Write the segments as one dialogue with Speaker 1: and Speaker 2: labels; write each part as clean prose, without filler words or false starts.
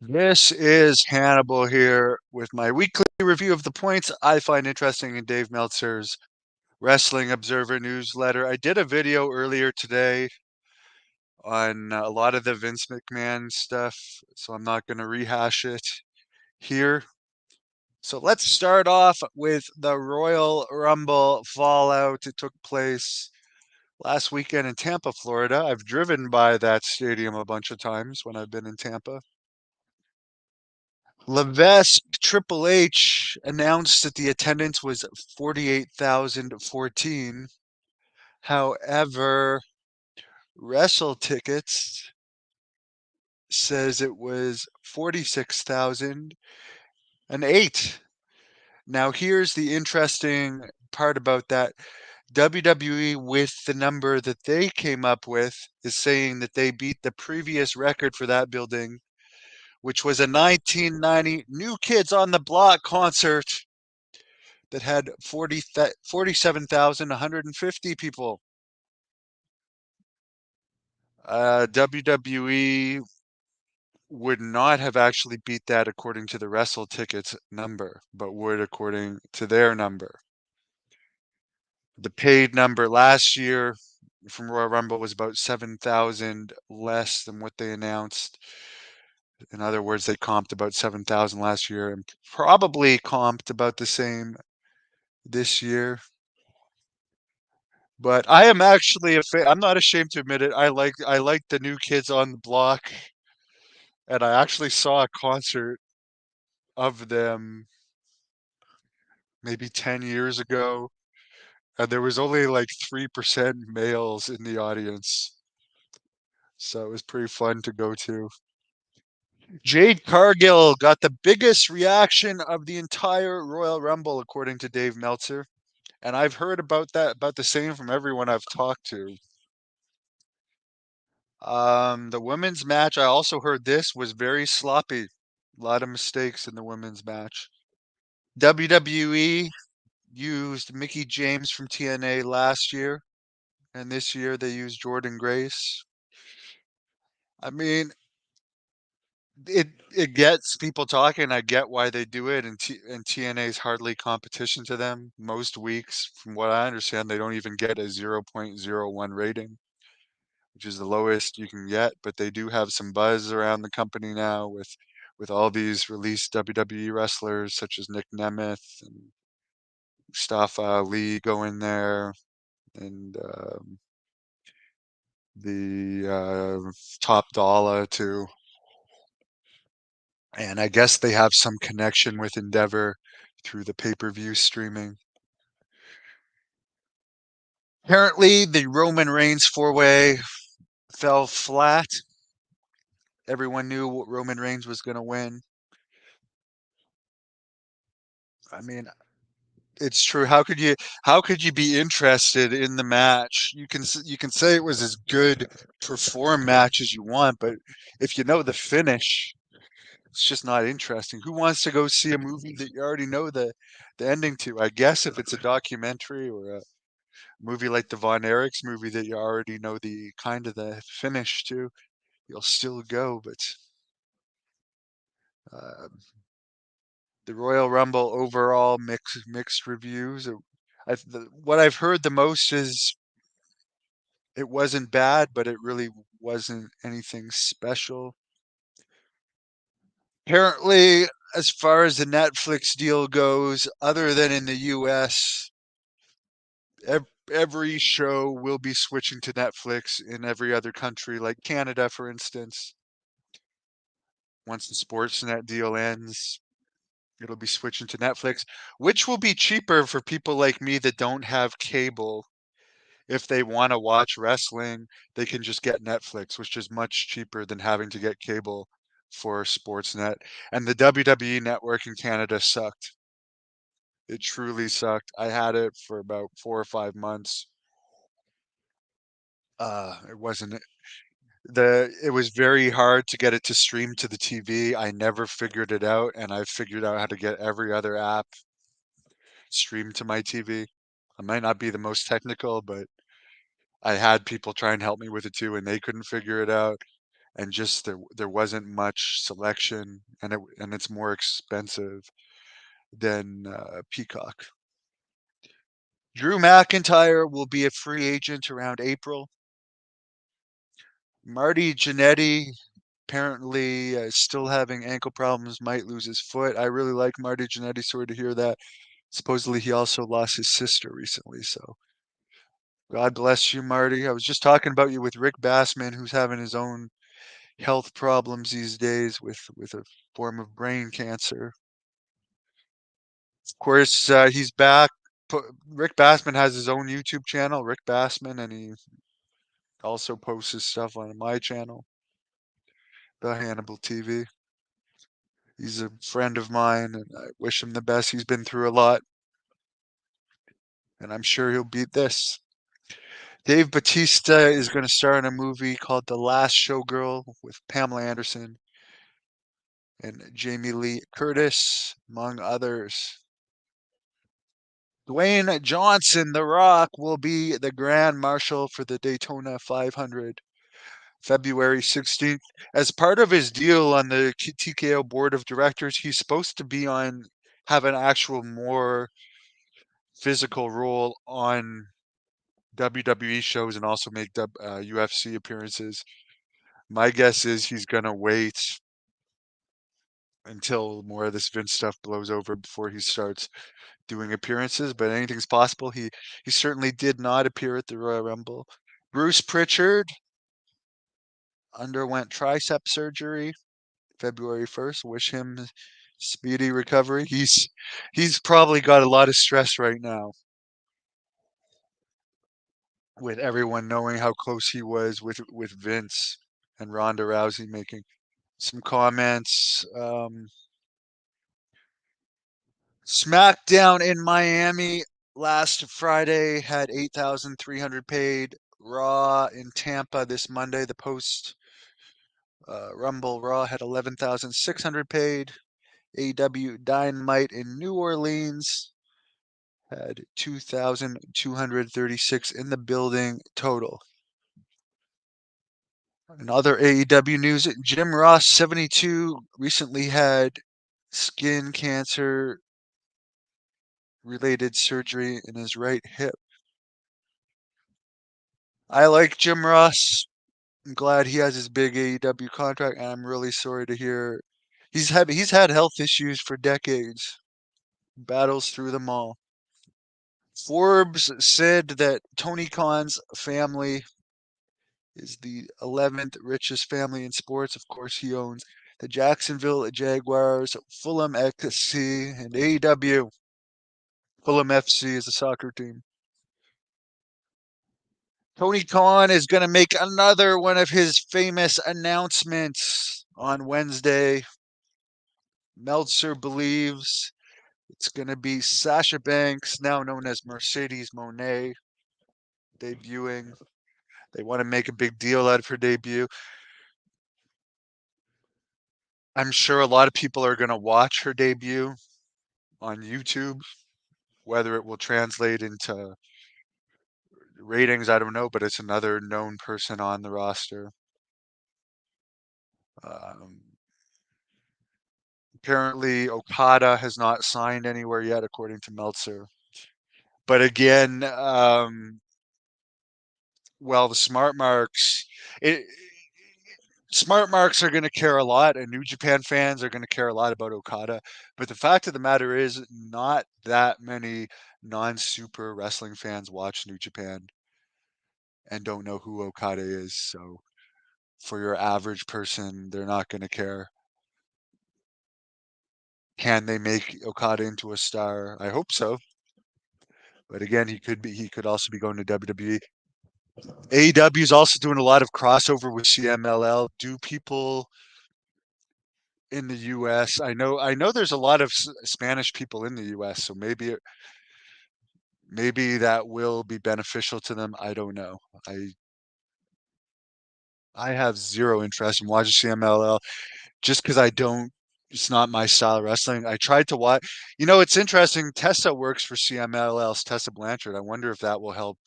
Speaker 1: This is Hannibal here with my weekly review of the points I find interesting in Dave Meltzer's Wrestling Observer newsletter. I did a video earlier today on a lot of the Vince McMahon stuff, so I'm not going to rehash it here. So let's start off with the Royal Rumble fallout. It took place last weekend in Tampa, Florida. I've driven by that stadium a bunch of times when I've been in Tampa. Levesque Triple H announced that the attendance was 48,014. However, Wrestle Tickets says it was 46,008. Now, here's the interesting part about that. WWE, with the number that they came up with, is saying that they beat the previous record for that building, which was a 1990 New Kids on the Block concert that had 47,150 people. WWE would not have actually beat that according to the Wrestle Tickets number, but would according to their number. The paid number last year from Royal Rumble was about 7,000 less than what they announced. In other words, they comped about 7,000 last year and probably comped about the same this year. But I am actually a fan. I'm not ashamed to admit it. I like the New Kids on the Block, and I actually saw a concert of them maybe 10 years ago, and there was only like 3% males in the audience. So it was pretty fun to go to. Jade Cargill got the biggest reaction of the entire Royal Rumble, according to Dave Meltzer. And I've heard about the same from everyone I've talked to. The women's match, I also heard this was very sloppy. A lot of mistakes in the women's match. WWE used Mickey James from TNA last year, and this year they used Jordan Grace. I mean, it gets people talking. I get why they do it, and TNA is hardly competition to them. Most weeks, from what I understand, they don't even get a 0.01 rating, which is the lowest you can get, but they do have some buzz around the company now with all these released WWE wrestlers such as Nick Nemeth and Mustafa Ali going there, and the Top Dollar too. And I guess they have some connection with Endeavor through the pay-per-view streaming. Apparently, the Roman Reigns four-way fell flat. Everyone knew Roman Reigns was going to win. I mean, it's true. How could you be interested in the match? You can say it was as good perform match as you want, but if you know the finish, it's just not interesting. Who wants to go see a movie that you already know the ending to? I guess if it's a documentary or a movie like the Von Erichs movie that you already know the kind of the finish to, you'll still go. But uh, the Royal Rumble overall mixed reviews. What I've heard the most is it wasn't bad, but it really wasn't anything special. Apparently, as far as the Netflix deal goes, other than in the US, every show will be switching to Netflix in every other country, like Canada, for instance. Once the Sportsnet deal ends, it'll be switching to Netflix, which will be cheaper for people like me that don't have cable. If they want to watch wrestling, they can just get Netflix, which is much cheaper than having to get cable for Sportsnet. And the WWE network in Canada sucked. It truly sucked. I had it for about 4 or 5 months. It wasn't it was very hard to get it to stream to the TV. I never figured it out, and I figured out how to get every other app streamed to my TV. I might not be the most technical, but I had people try and help me with it too, and they couldn't figure it out. and just there wasn't much selection, and it's more expensive than Peacock. Drew McIntyre will be a free agent around April. Marty Jannetty apparently still having ankle problems, might lose his foot. I really like Marty Jannetty. Sorry to hear that. Supposedly he also lost his sister recently, so God bless you, Marty. I was just talking about you with Rick Bassman, who's having his own health problems these days with a form of brain cancer. Of course, he's back. Rick Bassman has his own YouTube channel, Rick Bassman, and he also posts his stuff on my channel, the Hannibal TV. He's a friend of mine, and I wish him the best. He's been through a lot, and I'm sure he'll beat this. Dave Bautista is going to star in a movie called The Last Showgirl with Pamela Anderson and Jamie Lee Curtis, among others. Dwayne Johnson, The Rock, will be the Grand Marshal for the Daytona 500, February 16th. As part of his deal on the TKO board of directors, he's supposed to have an actual more physical role on WWE shows and also make UFC appearances. My guess is he's going to wait until more of this Vince stuff blows over before he starts doing appearances, but anything's possible. He certainly did not appear at the Royal Rumble. Bruce Pritchard underwent tricep surgery February 1st. Wish him speedy recovery. He's probably got a lot of stress right now with everyone knowing how close he was with Vince and Ronda Rousey making some comments. SmackDown in Miami last Friday had 8,300 paid. Raw in Tampa this Monday, the post Rumble Raw had 11,600 paid. AEW Dynamite in New Orleans had 2,236 in the building total. In other AEW news, Jim Ross, 72, recently had skin cancer related surgery in his right hip. I like Jim Ross. I'm glad he has his big AEW contract, and I'm really sorry to hear he's had health issues for decades. Battles through them all. Forbes said that Tony Khan's family is the 11th richest family in sports. Of course, he owns the Jacksonville Jaguars, Fulham FC, and AEW. Fulham FC is a soccer team. Tony Khan is going to make another one of his famous announcements on Wednesday. Meltzer believes it's going to be Sasha Banks, now known as Mercedes Moné, debuting. They want to make a big deal out of her debut. I'm sure a lot of people are going to watch her debut on YouTube. Whether it will translate into ratings, I don't know, but it's another known person on the roster. Um, Apparently, Okada has not signed anywhere yet, according to Meltzer. But again, well, the it, smart marks are going to care a lot, and New Japan fans are going to care a lot about Okada. But the fact of the matter is, not that many non-super wrestling fans watch New Japan and don't know who Okada is. So for your average person, they're not going to care. Can they make Okada into a star? I hope so. But again, he could also be going to WWE. AEW is also doing a lot of crossover with CMLL. Do people in the US. I know there's a lot of Spanish people in the US, so maybe that will be beneficial to them. I don't know. I have zero interest in watching CMLL just because I don't. It's not my style of wrestling. I tried to watch. It's interesting. Tessa works for CMLL's Tessa Blanchard. I wonder if that will help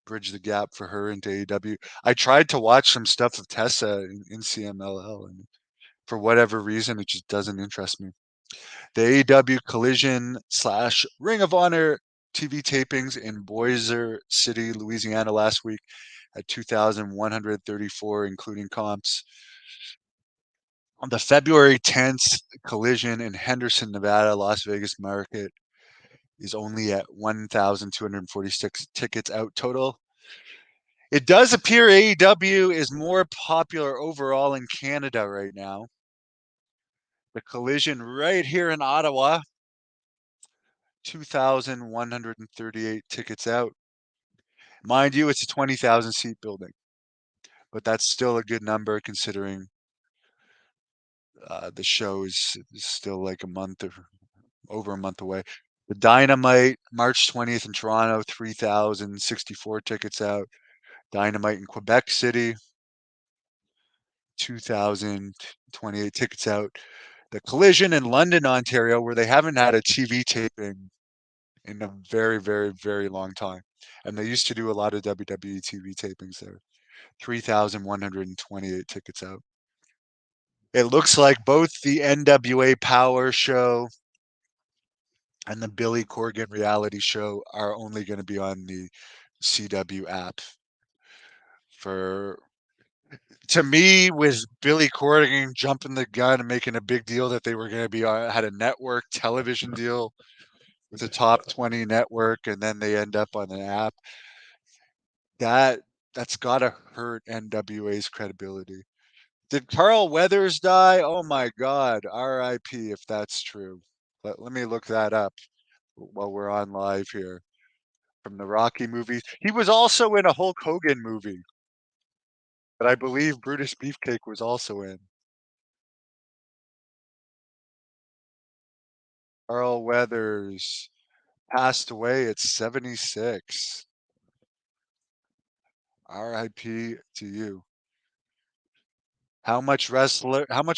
Speaker 1: bridge the gap for her into AEW. I tried to watch some stuff of Tessa in CMLL, and for whatever reason, it just doesn't interest me. The AEW Collision / Ring of Honor TV tapings in Bossier City, Louisiana last week at 2,134, including comps. On the February 10th Collision in Henderson, Nevada, Las Vegas market is only at 1,246 tickets out total. It does appear AEW is more popular overall in Canada right now. The Collision right here in Ottawa, 2,138 tickets out. Mind you, it's a 20,000 seat building, but that's still a good number considering the show is still like a month or over a month away. The Dynamite, March 20th in Toronto, 3,064 tickets out. Dynamite in Quebec City, 2,028 tickets out. The Collision in London, Ontario, where they haven't had a TV taping in a very, very, very long time. And they used to do a lot of WWE TV tapings there. 3,128 tickets out. It looks like both the NWA Power Show and the Billy Corgan reality show are only going to be on the CW app. To me, with Billy Corgan jumping the gun and making a big deal that they were going to be had a network television deal with a top 20 network, and then they end up on an app, that's got to hurt NWA's credibility. Did Carl Weathers die? Oh my God, R.I.P. if that's true. Let me look that up while we're on live here. From the Rocky movies, he was also in a Hulk Hogan movie that I believe Brutus Beefcake was also in. Carl Weathers passed away at 76. R.I.P. to you. How much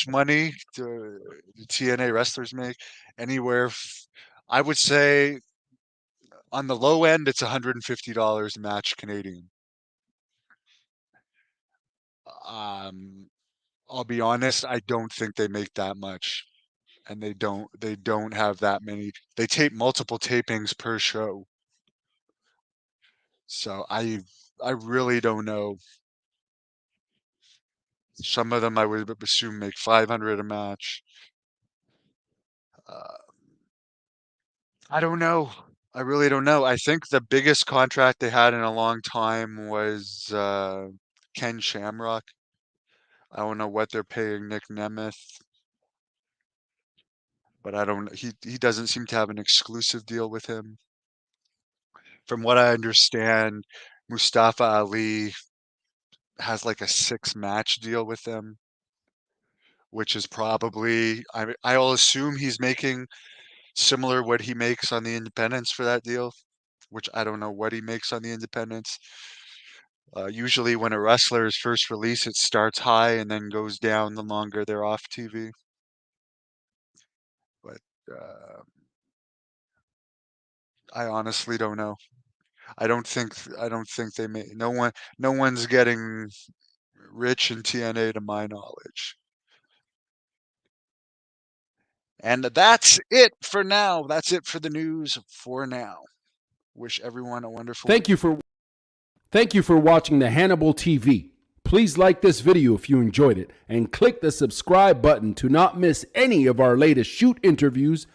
Speaker 1: money do TNA wrestlers make? Anywhere, I would say on the low end, it's $150 a match Canadian. I'll be honest, I don't think they make that much. And they don't have that many. They tape multiple tapings per show. So I really don't know. Some of them I would assume make 500 a match. Uh, I don't know. I really don't know. I think the biggest contract they had in a long time was Ken Shamrock. I don't know what they're paying Nick Nemeth, but I don't. He doesn't seem to have an exclusive deal with him. From what I understand, Mustafa Ali has like a 6-match deal with them, which is probably I'll assume he's making similar what he makes on the independents for that deal, which I don't know what he makes on the independents. Usually when a wrestler is first released, it starts high and then goes down the longer they're off TV. But I honestly don't know. I don't think they may. No one's getting rich in TNA to my knowledge. And that's it for now. That's it for the news for now. Wish everyone a wonderful
Speaker 2: week. Thank you for watching the Hannibal TV. Please like this video if you enjoyed it and click the subscribe button to not miss any of our latest shoot interviews,